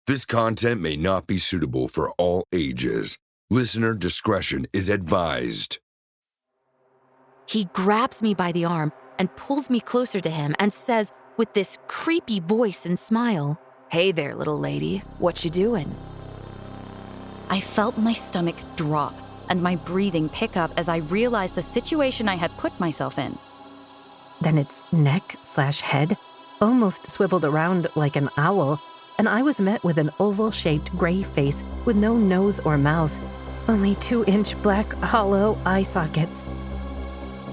This content may not be suitable for all ages. Listener discretion is advised. He grabs me by the arm and pulls me closer to him and says with this creepy voice and smile, "Hey there, little lady, what you doing?" I felt my stomach drop and my breathing pick up as I realized the situation I had put myself in. Then its neck/head almost swiveled around like an owl, and I was met with an oval-shaped gray face with no nose or mouth, only 2-inch black hollow eye sockets.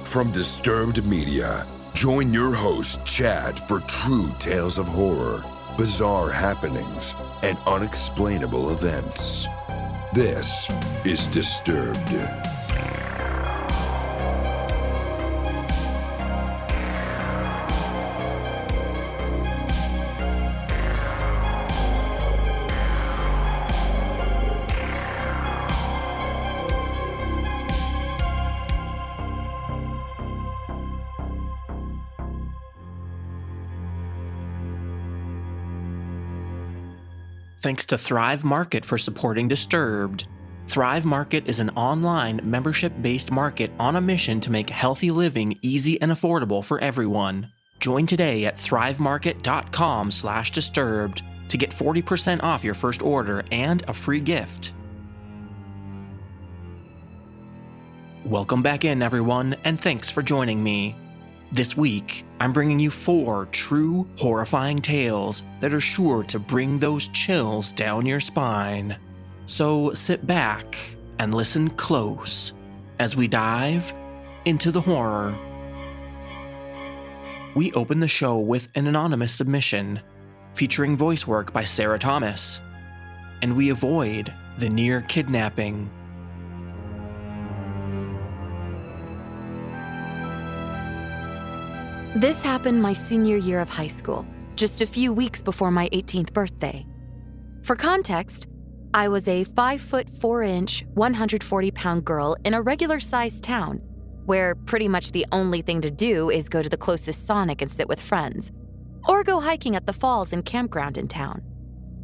From Disturbed Media, join your host, Chad, for true tales of horror, bizarre happenings, and unexplainable events. This is Disturbed. Thanks to Thrive Market for supporting Disturbed. Thrive Market is an online, membership-based market on a mission to make healthy living easy and affordable for everyone. Join today at thrivemarket.com/disturbed to get 40% off your first order and a free gift. Welcome back in, everyone, and thanks for joining me. This week, I'm bringing you 4 true, horrifying tales that are sure to bring those chills down your spine. So sit back and listen close as we dive into the horror. We open the show with an anonymous submission, featuring voice work by Sarah Thomas, and we avoid the near kidnapping. This happened my senior year of high school, just a few weeks before my 18th birthday. For context, I was a 5'4", 140-pound girl in a regular-sized town, where pretty much the only thing to do is go to the closest Sonic and sit with friends, or go hiking at the falls and campground in town.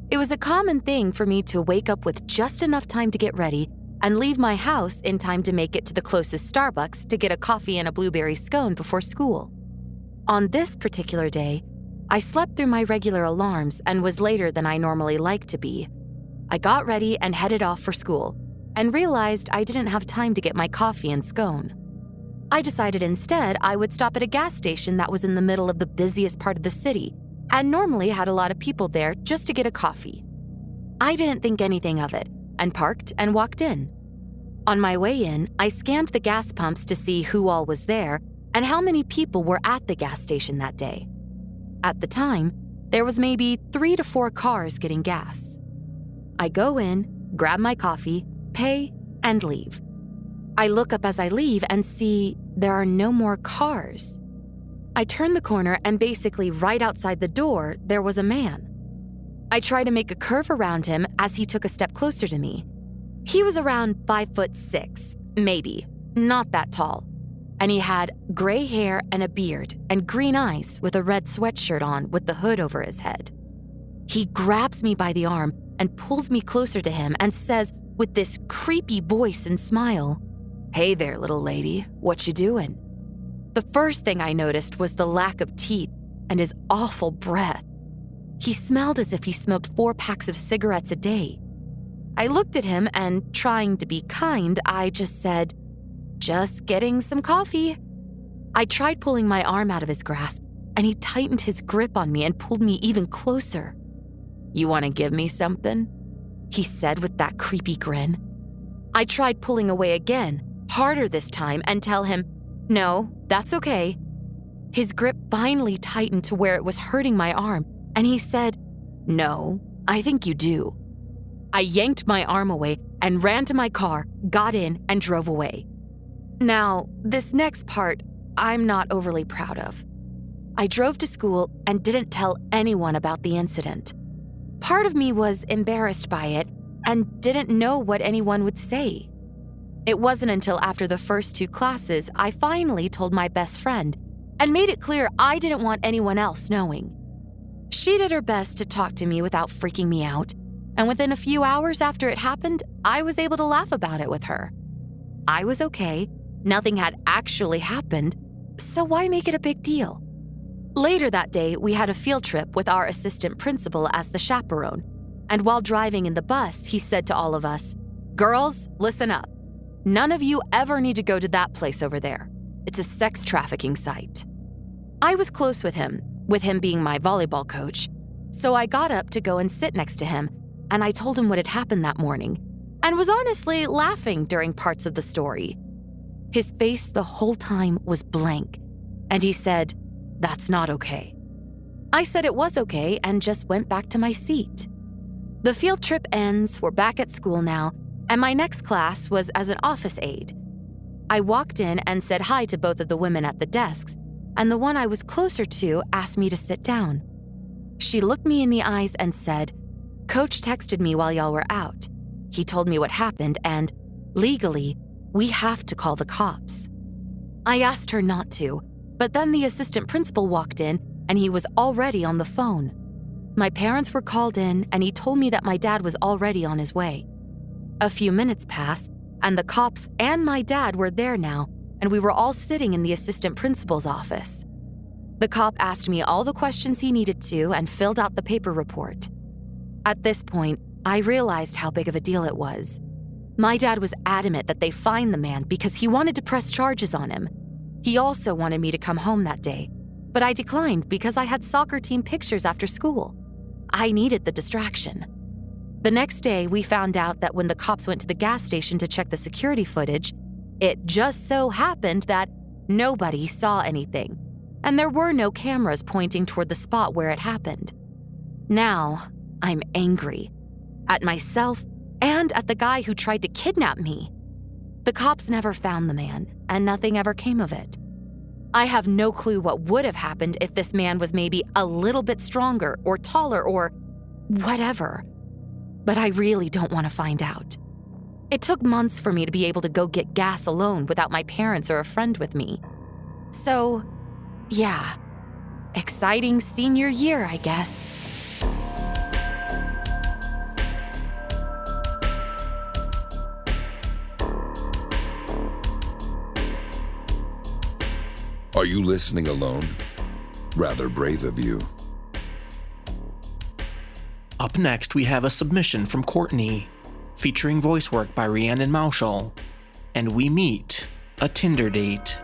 It was a common thing for me to wake up with just enough time to get ready and leave my house in time to make it to the closest Starbucks to get a coffee and a blueberry scone before school. On this particular day, I slept through my regular alarms and was later than I normally like to be. I got ready and headed off for school, and realized I didn't have time to get my coffee and scone. I decided instead I would stop at a gas station that was in the middle of the busiest part of the city, and normally had a lot of people there just to get a coffee. I didn't think anything of it, and parked and walked in. On my way in, I scanned the gas pumps to see who all was there, and how many people were at the gas station that day. At the time, there was maybe 3 to 4 cars getting gas. I go in, grab my coffee, pay, and leave. I look up as I leave and see there are no more cars. I turn the corner and basically right outside the door, there was a man. I try to make a curve around him as he took a step closer to me. He was around 5'6", maybe, not that tall. And he had gray hair and a beard and green eyes with a red sweatshirt on with the hood over his head. He grabs me by the arm and pulls me closer to him and says with this creepy voice and smile, "Hey there, little lady, what you doing?" The first thing I noticed was the lack of teeth and his awful breath. He smelled as if he smoked 4 packs of cigarettes a day. I looked at him and, trying to be kind, I just said, "Just getting some coffee." I tried pulling my arm out of his grasp, and he tightened his grip on me and pulled me even closer. "You want to give me something?" he said with that creepy grin. I tried pulling away again, harder this time, and tell him, "No, that's okay." His grip finally tightened to where it was hurting my arm, and he said, "No, I think you do." I yanked my arm away and ran to my car, got in, and drove away. Now, this next part, I'm not overly proud of. I drove to school and didn't tell anyone about the incident. Part of me was embarrassed by it and didn't know what anyone would say. It wasn't until after the first 2 classes I finally told my best friend and made it clear I didn't want anyone else knowing. She did her best to talk to me without freaking me out, and within a few hours after it happened, I was able to laugh about it with her. I was okay, nothing had actually happened, so why make it a big deal? Later that day, we had a field trip with our assistant principal as the chaperone, and while driving in the bus, he said to all of us, "Girls, listen up. None of you ever need to go to that place over there. It's a sex trafficking site." I was close with him being my volleyball coach, so I got up to go and sit next to him, and I told him what had happened that morning, and was honestly laughing during parts of the story. His face the whole time was blank, and he said, "That's not okay." I said it was okay and just went back to my seat. The field trip ends, we're back at school now, and my next class was as an office aide. I walked in and said hi to both of the women at the desks, and the one I was closer to asked me to sit down. She looked me in the eyes and said, "Coach texted me while y'all were out. He told me what happened, and legally, we have to call the cops." I asked her not to, but then the assistant principal walked in and he was already on the phone. My parents were called in and he told me that my dad was already on his way. A few minutes passed and the cops and my dad were there now, and we were all sitting in the assistant principal's office. The cop asked me all the questions he needed to and filled out the paper report. At this point, I realized how big of a deal it was. My dad was adamant that they find the man because he wanted to press charges on him. He also wanted me to come home that day, but I declined because I had soccer team pictures after school. I needed the distraction. The next day, we found out that when the cops went to the gas station to check the security footage, it just so happened that nobody saw anything, and there were no cameras pointing toward the spot where it happened. Now, I'm angry at myself and at the guy who tried to kidnap me. The cops never found the man, and nothing ever came of it. I have no clue what would have happened if this man was maybe a little bit stronger or taller or whatever, but I really don't want to find out. It took months for me to be able to go get gas alone without my parents or a friend with me. So, yeah, exciting senior year, I guess. Are you listening alone? Rather brave of you. Up next, we have a submission from Courtney, featuring voice work by Rhiannon Moushall, and we meet a Tinder date.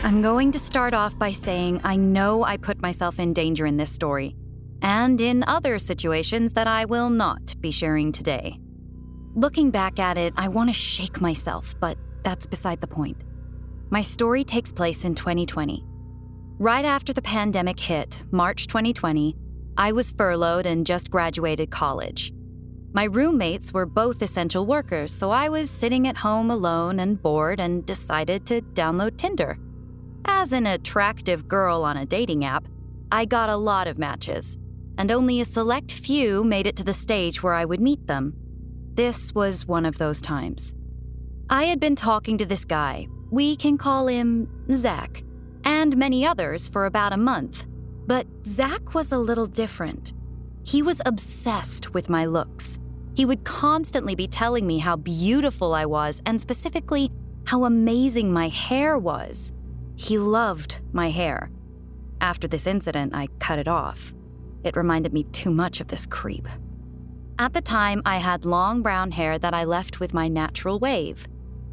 I'm going to start off by saying I know I put myself in danger in this story, and in other situations that I will not be sharing today. Looking back at it, I want to shake myself, but that's beside the point. My story takes place in 2020. Right after the pandemic hit, March 2020, I was furloughed and just graduated college. My roommates were both essential workers, so I was sitting at home alone and bored and decided to download Tinder. As an attractive girl on a dating app, I got a lot of matches, and only a select few made it to the stage where I would meet them. This was one of those times. I had been talking to this guy, we can call him Zach, and many others for about a month. But Zach was a little different. He was obsessed with my looks. He would constantly be telling me how beautiful I was, and specifically, how amazing my hair was. He loved my hair. After this incident, I cut it off. It reminded me too much of this creep. At the time, I had long brown hair that I left with my natural wave.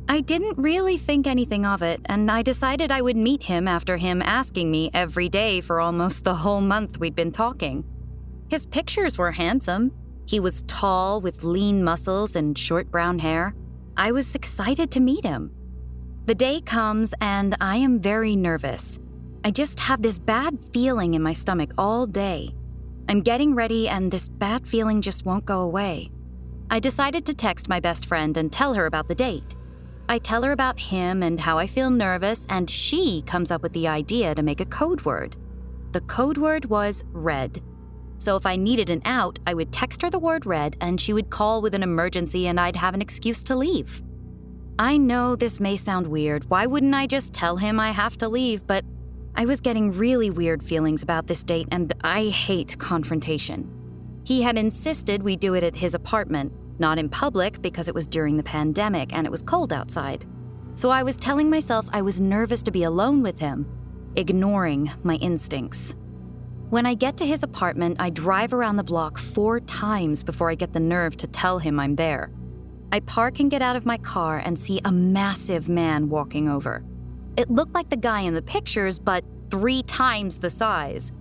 I didn't really think anything of it, and I decided I would meet him after him asking me every day for almost the whole month we'd been talking. His pictures were handsome. He was tall with lean muscles and short brown hair. I was excited to meet him. The day comes and I am very nervous. I just have this bad feeling in my stomach all day. I'm getting ready and this bad feeling just won't go away. I decided to text my best friend and tell her about the date. I tell her about him and how I feel nervous, and she comes up with the idea to make a code word. The code word was red. So if I needed an out, I would text her the word red and she would call with an emergency and I'd have an excuse to leave. I know this may sound weird. Why wouldn't I just tell him I have to leave? But I was getting really weird feelings about this date, and I hate confrontation. He had insisted we do it at his apartment, not in public because it was during the pandemic and it was cold outside. So I was telling myself I was nervous to be alone with him, ignoring my instincts. When I get to his apartment, I drive around the block 4 times before I get the nerve to tell him I'm there. I park and get out of my car and see a massive man walking over. It looked like the guy in the pictures, but 3 times the size.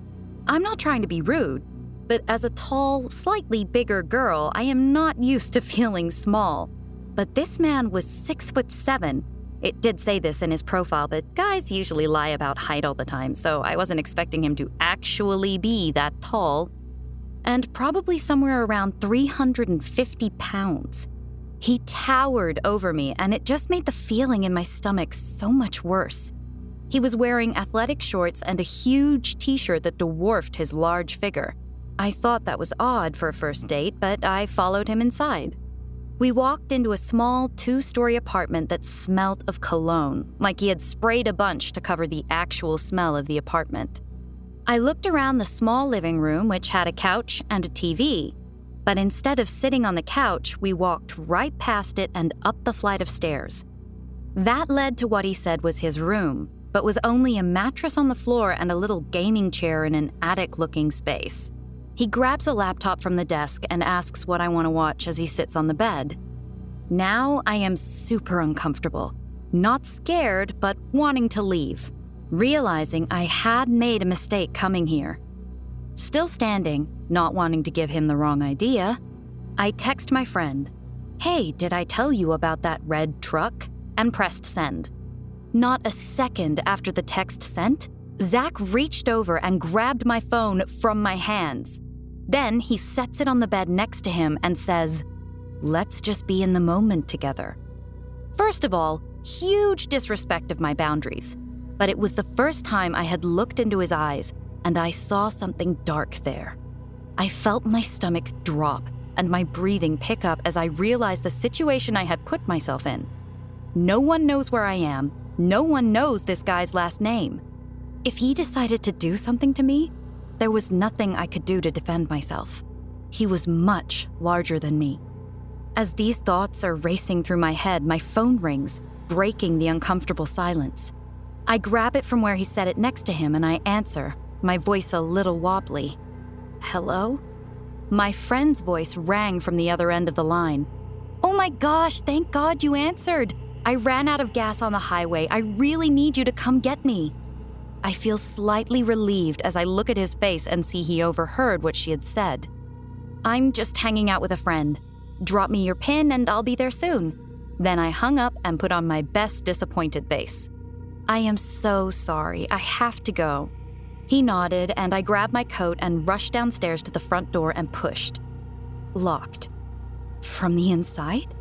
I'm not trying to be rude, but as a tall, slightly bigger girl, I am not used to feeling small. But this man was 6'7". It did say this in his profile, but guys usually lie about height all the time, so I wasn't expecting him to actually be that tall. And probably somewhere around 350 pounds. He towered over me, and it just made the feeling in my stomach so much worse. He was wearing athletic shorts and a huge t-shirt that dwarfed his large figure. I thought that was odd for a first date, but I followed him inside. We walked into a small 2-story apartment that smelled of cologne, like he had sprayed a bunch to cover the actual smell of the apartment. I looked around the small living room, which had a couch and a TV, but instead of sitting on the couch, we walked right past it and up the flight of stairs. That led to what he said was his room, but was only a mattress on the floor and a little gaming chair in an attic-looking space. He grabs a laptop from the desk and asks what I want to watch as he sits on the bed. Now I am super uncomfortable, not scared, but wanting to leave, realizing I had made a mistake coming here. Still standing, not wanting to give him the wrong idea, I text my friend, "Hey, did I tell you about that red truck?" and pressed send. Not a second after the text sent, Zach reached over and grabbed my phone from my hands. Then he sets it on the bed next to him and says, "Let's just be in the moment together." First of all, huge disrespect of my boundaries, but it was the first time I had looked into his eyes and I saw something dark there. I felt my stomach drop and my breathing pick up as I realized the situation I had put myself in. No one knows where I am. No one knows this guy's last name. If he decided to do something to me, there was nothing I could do to defend myself. He was much larger than me. As these thoughts are racing through my head, my phone rings, breaking the uncomfortable silence. I grab it from where he set it next to him and I answer, my voice a little wobbly. "Hello?" My friend's voice rang from the other end of the line. "Oh my gosh, thank God you answered. I ran out of gas on the highway. I really need you to come get me." I feel slightly relieved as I look at his face and see he overheard what she had said. "I'm just hanging out with a friend. Drop me your pin and I'll be there soon." Then I hung up and put on my best disappointed face. "I am so sorry. I have to go." He nodded and I grabbed my coat and rushed downstairs to the front door and pushed. Locked. From the inside?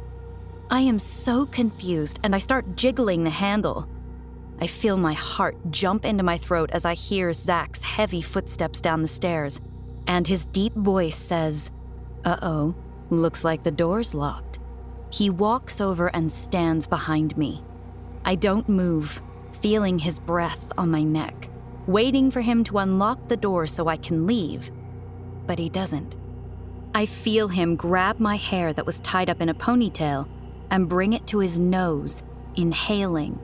I am so confused and I start jiggling the handle. I feel my heart jump into my throat as I hear Zach's heavy footsteps down the stairs, and his deep voice says, "Uh-oh, looks like the door's locked." He walks over and stands behind me. I don't move, feeling his breath on my neck, waiting for him to unlock the door so I can leave. But he doesn't. I feel him grab my hair that was tied up in a ponytail and bring it to his nose, inhaling.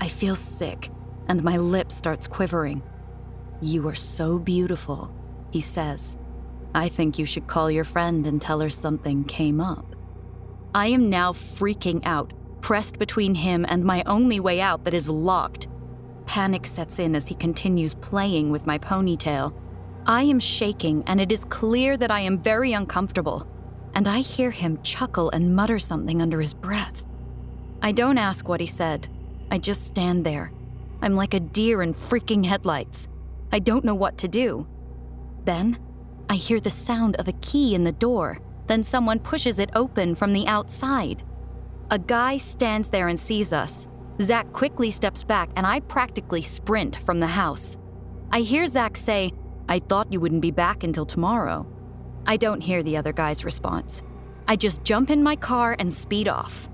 I feel sick, and my lip starts quivering. "You are so beautiful," he says. "I think you should call your friend and tell her something came up." I am now freaking out, pressed between him and my only way out that is locked. Panic sets in as he continues playing with my ponytail. I am shaking, and it is clear that I am very uncomfortable, and I hear him chuckle and mutter something under his breath. I don't ask what he said. I just stand there. I'm like a deer in freaking headlights. I don't know what to do. Then, I hear the sound of a key in the door. Then someone pushes it open from the outside. A guy stands there and sees us. Zach quickly steps back, and I practically sprint from the house. I hear Zach say, "I thought you wouldn't be back until tomorrow." I don't hear the other guy's response. I just jump in my car and speed off.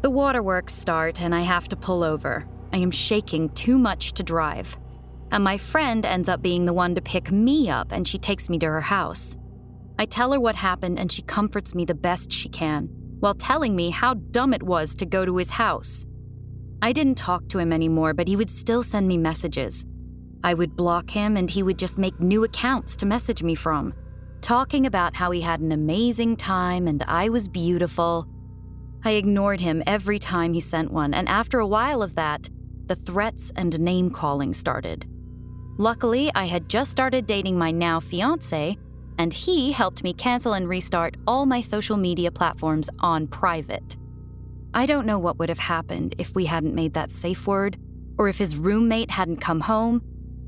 The waterworks start and I have to pull over. I am shaking too much to drive. And my friend ends up being the one to pick me up, and she takes me to her house. I tell her what happened and she comforts me the best she can, while telling me how dumb it was to go to his house. I didn't talk to him anymore, but he would still send me messages. I would block him and he would just make new accounts to message me from, talking about how he had an amazing time and I was beautiful. I ignored him every time he sent one, and after a while of that, the threats and name-calling started. Luckily, I had just started dating my now fiancé, and he helped me cancel and restart all my social media platforms on private. I don't know what would have happened if we hadn't made that safe word, or if his roommate hadn't come home,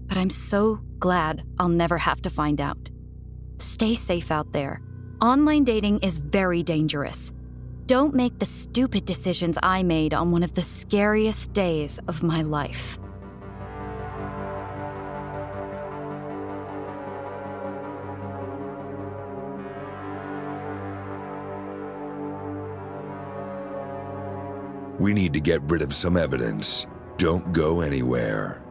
but I'm so glad I'll never have to find out. Stay safe out there. Online dating is very dangerous. Don't make the stupid decisions I made on one of the scariest days of my life. We need to get rid of some evidence. Don't go anywhere.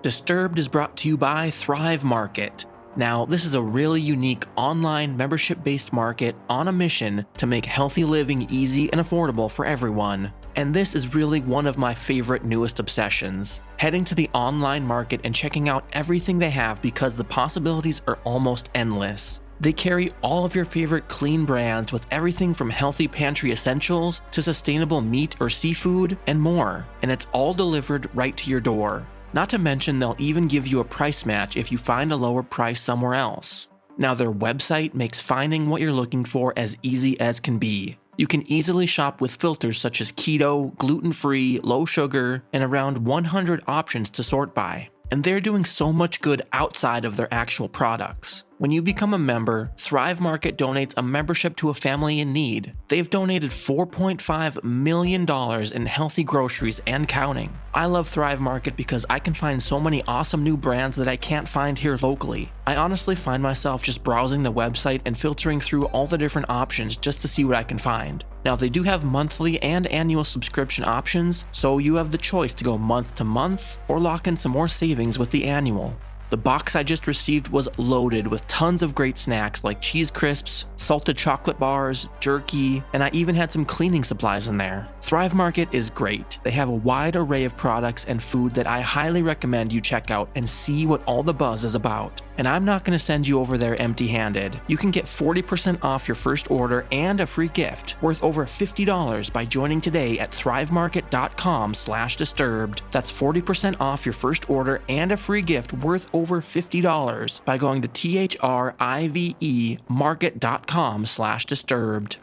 Disturbed is brought to you by Thrive Market. Now, this is a really unique online membership-based market on a mission to make healthy living easy and affordable for everyone. And this is really one of my favorite newest obsessions. Heading to the online market and checking out everything they have because the possibilities are almost endless. They carry all of your favorite clean brands with everything from healthy pantry essentials to sustainable meat or seafood and more. And it's all delivered right to your door. Not to mention, they'll even give you a price match if you find a lower price somewhere else. Now, their website makes finding what you're looking for as easy as can be. You can easily shop with filters such as keto, gluten-free, low sugar, and around 100 options to sort by. And they're doing so much good outside of their actual products. When you become a member, Thrive Market donates a membership to a family in need. They've donated $4.5 million in healthy groceries and counting. I love Thrive Market because I can find so many awesome new brands that I can't find here locally. I honestly find myself just browsing the website and filtering through all the different options just to see what I can find. Now, they do have monthly and annual subscription options, so you have the choice to go month to month or lock in some more savings with the annual. The box I just received was loaded with tons of great snacks like cheese crisps, salted chocolate bars, jerky, and I even had some cleaning supplies in there. Thrive Market is great. They have a wide array of products and food that I highly recommend you check out and see what all the buzz is about. And I'm not going to send you over there empty-handed. You can get 40% off your first order and a free gift worth over $50 by joining today at thrivemarket.com/disturbed. That's 40% off your first order and a free gift worth over $50 by going to thrivemarket.com/disturbed.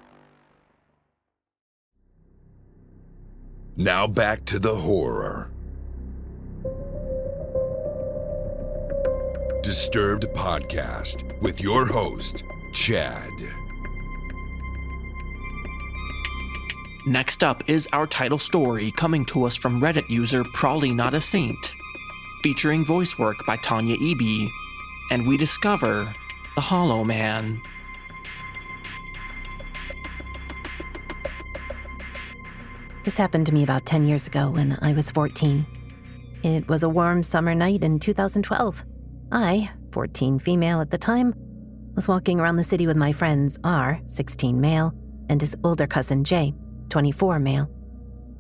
Now back to the horror. Disturbed Podcast with your host, Chad. Next up is our title story coming to us from Reddit user Probably Not a Saint, featuring voice work by Tanya Eby, and we discover the Hollow Man. This happened to me about 10 years ago when I was 14. It was a warm summer night in 2012. I, 14 female at the time, was walking around the city with my friends R, 16 male, and his older cousin J, 24 male.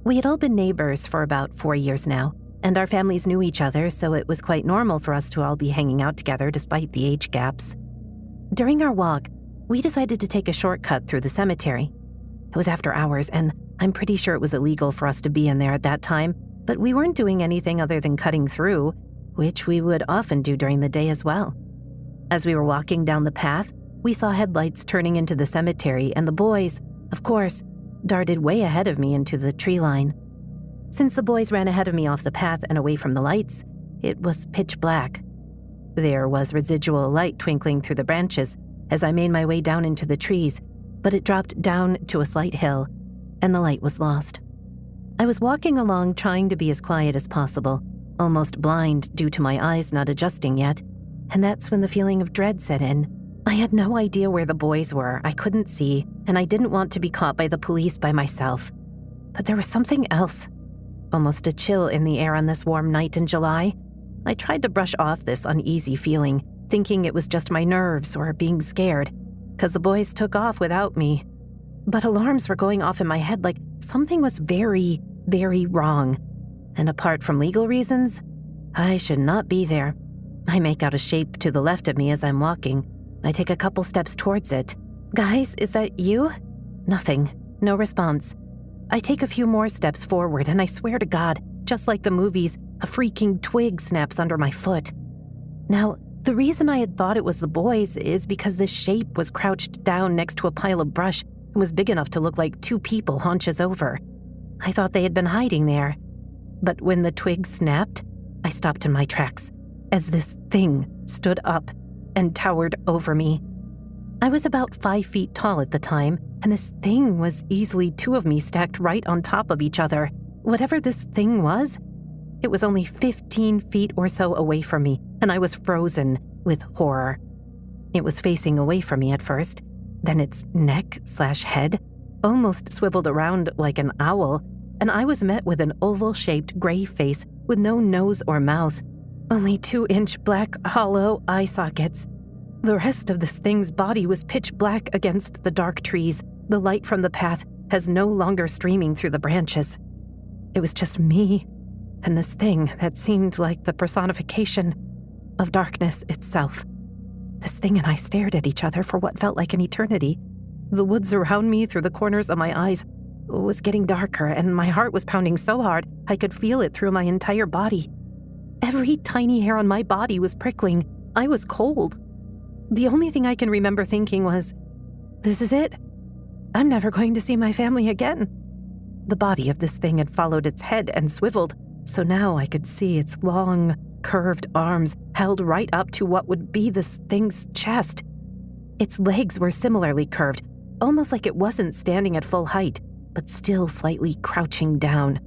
We had all been neighbors for about 4 years now, and our families knew each other, so it was quite normal for us to all be hanging out together despite the age gaps. During our walk, we decided to take a shortcut through the cemetery. It was after hours, and I'm pretty sure it was illegal for us to be in there at that time, but we weren't doing anything other than cutting through, which we would often do during the day as well. As we were walking down the path, we saw headlights turning into the cemetery, and the boys, of course, darted way ahead of me into the tree line. Since the boys ran ahead of me off the path and away from the lights, it was pitch black. There was residual light twinkling through the branches as I made my way down into the trees, but it dropped down to a slight hill, and the light was lost. I was walking along trying to be as quiet as possible, almost blind due to my eyes not adjusting yet, and that's when the feeling of dread set in, I had no idea where the boys were. I couldn't see, and I didn't want to be caught by the police by myself. But there was something else. Almost a chill in the air on this warm night in July. I tried to brush off this uneasy feeling, thinking it was just my nerves or being scared, because the boys took off without me. But alarms were going off in my head like something was very, very wrong. And apart from legal reasons, I should not be there. I make out a shape to the left of me as I'm walking. I take a couple steps towards it. Guys, is that you? Nothing. No response. I take a few more steps forward, and I swear to God, just like the movies, a freaking twig snaps under my foot. Now, the reason I had thought it was the boys is because this shape was crouched down next to a pile of brush and was big enough to look like two people haunches over. I thought they had been hiding there. But when the twig snapped, I stopped in my tracks as this thing stood up and towered over me. I was about 5 feet tall at the time, and this thing was easily 2 of me stacked right on top of each other. Whatever this thing was, it was only 15 feet or so away from me, and I was frozen with horror. It was facing away from me at first, then its neck/head almost swiveled around like an owl, and I was met with an oval-shaped gray face with no nose or mouth, only 2-inch black hollow eye sockets. The rest of this thing's body was pitch black against the dark trees. The light from the path has no longer streaming through the branches. It was just me and this thing that seemed like the personification of darkness itself. This thing and I stared at each other for what felt like an eternity. The woods around me, through the corners of my eyes, was getting darker, and my heart was pounding so hard I could feel it through my entire body. Every tiny hair on my body was prickling. I was cold. The only thing I can remember thinking was, this is it. I'm never going to see my family again. The body of this thing had followed its head and swiveled, so now I could see its long, curved arms held right up to what would be this thing's chest. Its legs were similarly curved, almost like it wasn't standing at full height, but still slightly crouching down.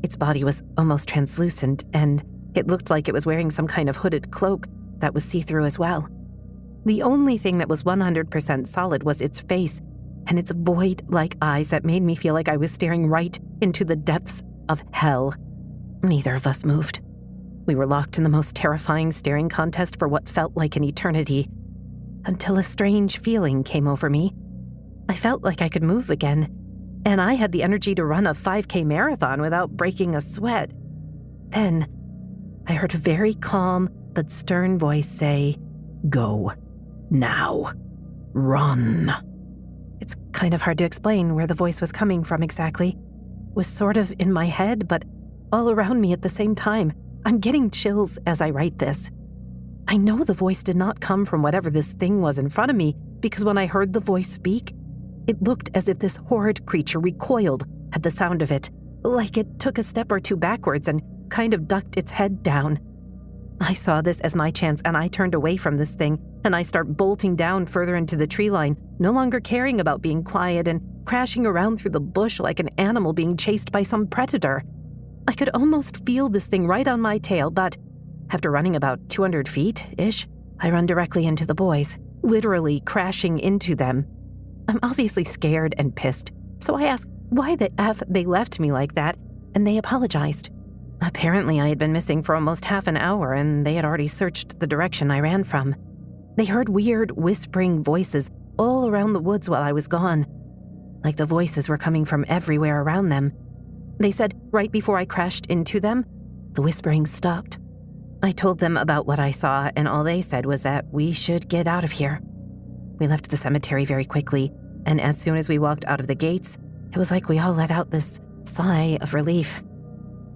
Its body was almost translucent, and it looked like it was wearing some kind of hooded cloak that was see-through as well. The only thing that was 100% solid was its face, and its void-like eyes that made me feel like I was staring right into the depths of hell. Neither of us moved. We were locked in the most terrifying staring contest for what felt like an eternity, until a strange feeling came over me. I felt like I could move again, and I had the energy to run a 5K marathon without breaking a sweat. Then, I heard a very calm but stern voice say, "Go. Now. Run." It's kind of hard to explain where the voice was coming from exactly. It was sort of in my head, but all around me at the same time. I'm getting chills as I write this. I know the voice did not come from whatever this thing was in front of me, because when I heard the voice speak, it looked as if this horrid creature recoiled at the sound of it, like it took a step or two backwards and kind of ducked its head down. I saw this as my chance, and I turned away from this thing, and I start bolting down further into the tree line, no longer caring about being quiet and crashing around through the bush like an animal being chased by some predator. I could almost feel this thing right on my tail, but after running about 200 feet-ish, I run directly into the boys, literally crashing into them. I'm obviously scared and pissed, so I ask why the F they left me like that, and they apologized. Apparently, I had been missing for almost half an hour, and they had already searched the direction I ran from. They heard weird, whispering voices all around the woods while I was gone, like the voices were coming from everywhere around them. They said right before I crashed into them, the whispering stopped. I told them about what I saw, and all they said was that we should get out of here. We left the cemetery very quickly, and as soon as we walked out of the gates, it was like we all let out this sigh of relief.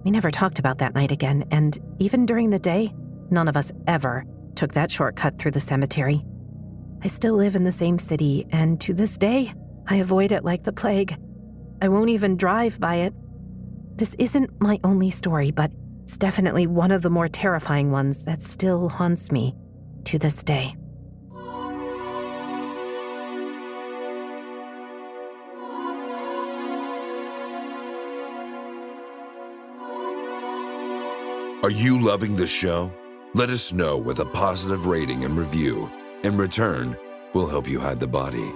We never talked about that night again, and even during the day, none of us ever took that shortcut through the cemetery. I still live in the same city, and to this day, I avoid it like the plague. I won't even drive by it. This isn't my only story, but it's definitely one of the more terrifying ones that still haunts me to this day. Are you loving the show? Let us know with a positive rating and review. In return, We'll help you hide the body.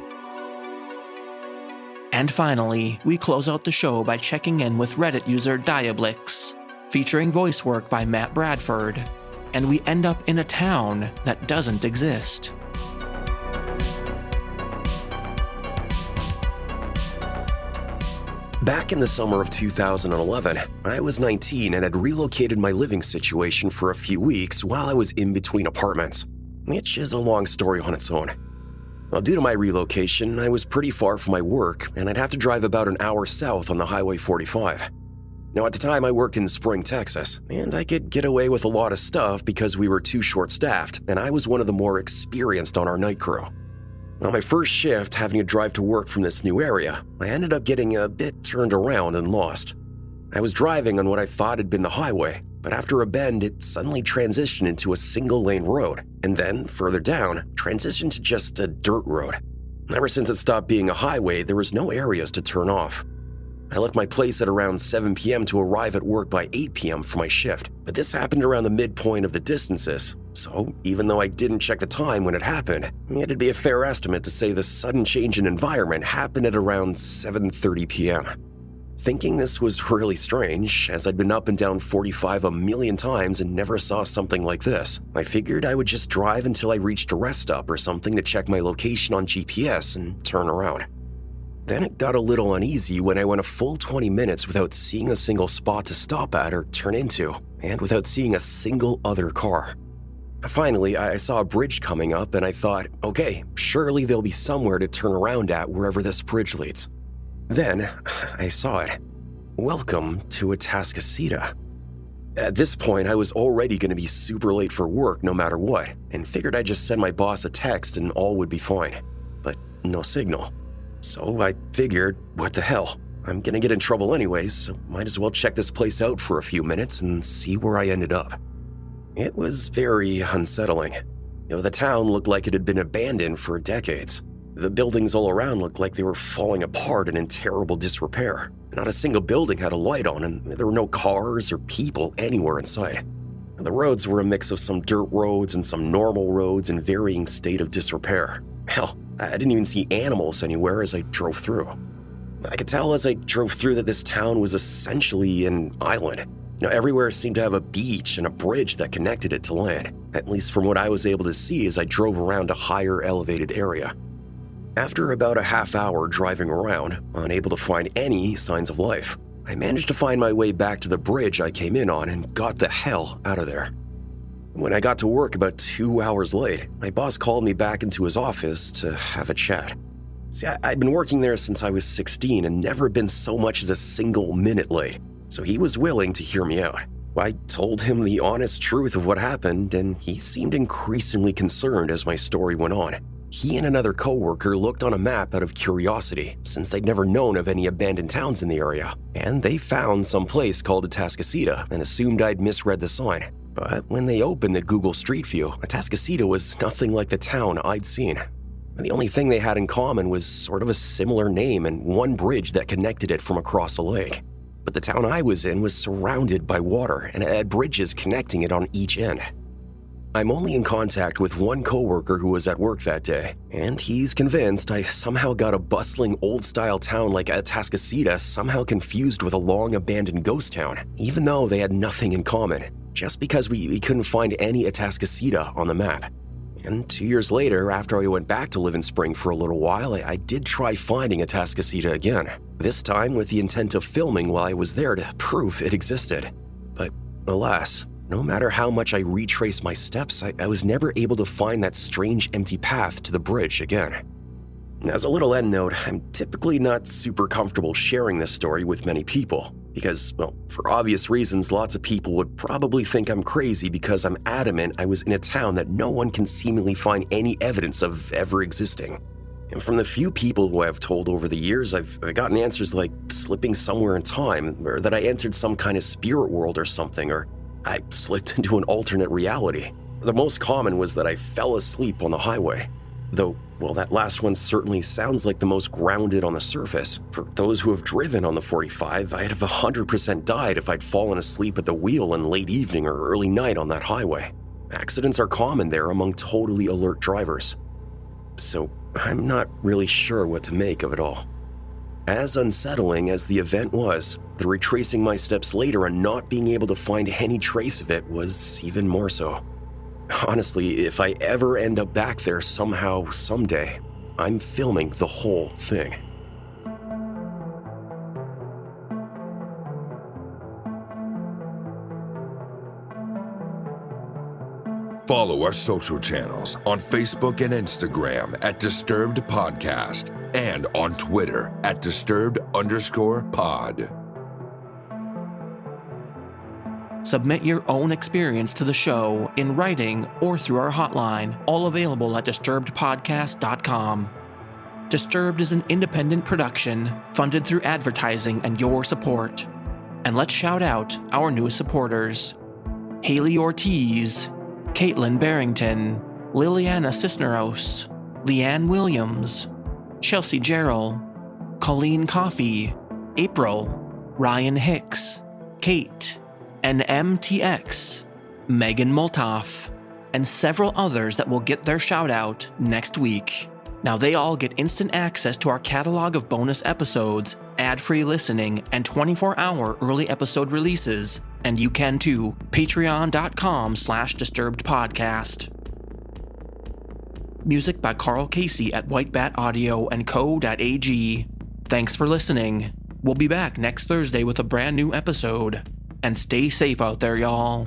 And finally, we close out the show by checking in with Reddit user Diablix, featuring voice work by Matt Bradford, and we end up in a town that doesn't exist. Back in the summer of 2011, I was 19 and had relocated my living situation for a few weeks while I was in between apartments, which is a long story on its own. Well, due to my relocation, I was pretty far from my work, and I'd have to drive about an hour south on the Highway 45. Now, at the time, I worked in Spring, Texas, and I could get away with a lot of stuff because we were too short-staffed, and I was one of the more experienced on our night crew. On my first shift, having to drive to work from this new area, I ended up getting a bit turned around and lost. I was driving on what I thought had been the highway, but after a bend, it suddenly transitioned into a single-lane road, and then, further down, transitioned to just a dirt road. Ever since it stopped being a highway, there was no areas to turn off. I left my place at around 7 p.m. to arrive at work by 8 p.m. for my shift, but this happened around the midpoint of the distances, so even though I didn't check the time when it happened, it'd be a fair estimate to say the sudden change in environment happened at around 7:30 p.m. Thinking this was really strange, as I'd been up and down 45 a million times and never saw something like this, I figured I would just drive until I reached a rest stop or something to check my location on GPS and turn around. Then it got a little uneasy when I went a full 20 minutes without seeing a single spot to stop at or turn into, and without seeing a single other car. Finally, I saw a bridge coming up and I thought, okay, surely there'll be somewhere to turn around at wherever this bridge leads. Then, I saw it. Welcome to Atascocita. At this point, I was already going to be super late for work no matter what, and figured I'd just send my boss a text and all would be fine. But no signal. So I figured, what the hell? I'm going to get in trouble anyways, so might as well check this place out for a few minutes and see where I ended up. It was very unsettling. The town looked like it had been abandoned for decades. The buildings all around looked like they were falling apart and in terrible disrepair. Not a single building had a light on, and there were no cars or people anywhere in sight. The roads were a mix of some dirt roads and some normal roads in varying state of disrepair. Hell, I didn't even see animals anywhere as I drove through. I could tell as I drove through that this town was essentially an island. Everywhere seemed to have a beach and a bridge that connected it to land, at least from what I was able to see as I drove around a higher elevated area. After about a half hour driving around, unable to find any signs of life, I managed to find my way back to the bridge I came in on and got the hell out of there. When I got to work about 2 hours late, my boss called me back into his office to have a chat. See, I'd been working there since I was 16 and never been so much as a single minute late, so he was willing to hear me out. I told him the honest truth of what happened, and he seemed increasingly concerned as my story went on. He and another coworker looked on a map out of curiosity, since they'd never known of any abandoned towns in the area, and they found some place called Atascocita and assumed I'd misread the sign. But when they opened the Google Street View, Atascocita was nothing like the town I'd seen. The only thing they had in common was sort of a similar name and one bridge that connected it from across a lake. But the town I was in was surrounded by water and had bridges connecting it on each end. I'm only in contact with one coworker who was at work that day, and he's convinced I somehow got a bustling old-style town like Atascocita somehow confused with a long-abandoned ghost town, even though they had nothing in common, just because we couldn't find any Atascocita on the map. And 2 years later, after I went back to live in Spring for a little while, I did try finding Atascocita again, this time with the intent of filming while I was there to prove it existed. But alas, no matter how much I retraced my steps, I was never able to find that strange empty path to the bridge again. As a little end note, I'm typically not super comfortable sharing this story with many people, because, well, for obvious reasons, lots of people would probably think I'm crazy because I'm adamant I was in a town that no one can seemingly find any evidence of ever existing. And from the few people who I've told over the years, I've gotten answers like slipping somewhere in time, or that I entered some kind of spirit world or something, or I slipped into an alternate reality. The most common was that I fell asleep on the highway. Though, well, that last one certainly sounds like the most grounded on the surface. For those who have driven on the 45, I'd have 100% died if I'd fallen asleep at the wheel in late evening or early night on that highway. Accidents are common there among totally alert drivers. so I'm not really sure what to make of it all. As unsettling as the event was, the retracing my steps later and not being able to find any trace of it was even more so. Honestly, if I ever end up back there somehow, someday, I'm filming the whole thing. Follow our social channels on Facebook and Instagram at Disturbed Podcast and on Twitter at Disturbed_pod. Submit your own experience to the show in writing or through our hotline, all available at disturbedpodcast.com. Disturbed is an independent production funded through advertising and your support. And let's shout out our newest supporters: Haley Ortiz, Caitlin Barrington, Liliana Cisneros, Leanne Williams, Chelsea Gerald, Colleen Coffey, April, Ryan Hicks, Kate, NMTX, Megan Moltoff, and several others that will get their shout out next week. Now they all get instant access to our catalog of bonus episodes, ad-free listening, and 24-hour early episode releases. And you can too. Patreon.com/DisturbedPodcast. Music by Carl Casey at Whitebat Audio and Co.ag. Thanks for listening. We'll be back next Thursday with a brand new episode. And stay safe out there, y'all.